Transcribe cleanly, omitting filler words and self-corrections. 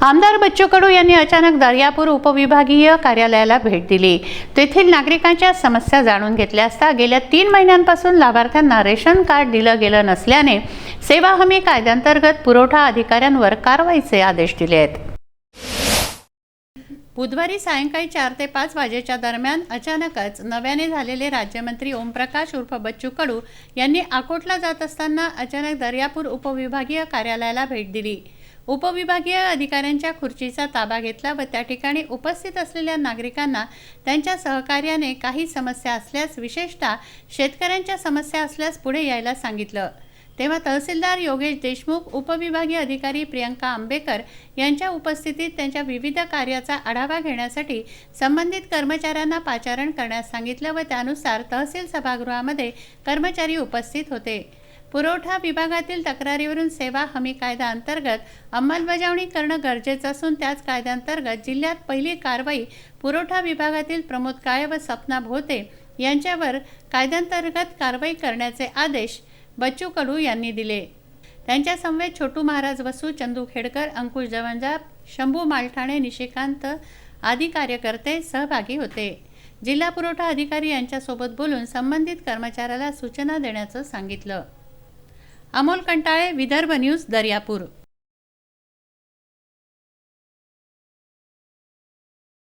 आमदार बच्चू कडू यांनी अचानक दर्यापूर उपविभागीय कार्यालयाला भेट दिली। तेथील नागरिकांच्या समस्या जाणून घेतल्या असता गेल्या 3 महिन्यांपासून लाभार्थ्यांना रेशन कार्ड दिलं गेलं नसल्याने सेवा हमी कायद्याअंतर्गत पुरवठा अधिकाऱ्यांवर कारवाईचे आदेश दिले आहेत। बुधवारी सायंकाळी 4 ते 5 वाजेच्या दरम्यान अचानकच नव्याने झालेले राज्यमंत्री ओमप्रकाश उर्फ बच्चू कडू यांनी अकोटला जात असताना अचानक दर्यापूर उपविभागीय कार्यालयाला भेट दिली। उपविभागीय अधिकाऱ्यांच्या खुर्चीचा ताबा घेतला व त्या ठिकाणी उपस्थित असलेल्या नागरिकांना त्यांच्या सहकार्याने काही समस्या असल्यास, विशेषतः शेतकऱ्यांच्या समस्या असल्यास पुढे यायला सांगितलं। तेव्हा तहसीलदार योगेश देशमुख, उपविभागीय अधिकारी प्रियंका आंबेकर यांच्या उपस्थितीत त्यांच्या विविध कार्याचा आढावा घेण्यासाठी संबंधित कर्मचाऱ्यांना पाचारण करण्यास सांगितलं व त्यानुसार तहसील सभागृहामध्ये कर्मचारी उपस्थित होते। पुरवठा विभागातील तक्रारीवरून सेवा हमी कायदा अंतर्गत अंमलबजावणी करणं गरजेचं असून त्याच कायद्याअंतर्गत जिल्ह्यात पहिली कारवाई पुरवठा विभागातील प्रमोद काळे व सपना भोते यांच्यावर कायद्याअंतर्गत कारवाई करण्याचे आदेश बच्चू कडू यांनी दिले। त्यांच्या समवेत छोटू महाराज वसू, चंदू खेडकर, अंकुश जवंजाळ, शंभू मालठाणे, निशिकांत आदी कार्यकर्ते सहभागी होते। जिल्हा पुरवठा अधिकारी यांच्यासोबत बोलून संबंधित कर्मचाऱ्याला सूचना देण्याचं सांगितलं। अमोल कंटाळे, विदर्भ न्यूज, दर्यापूर।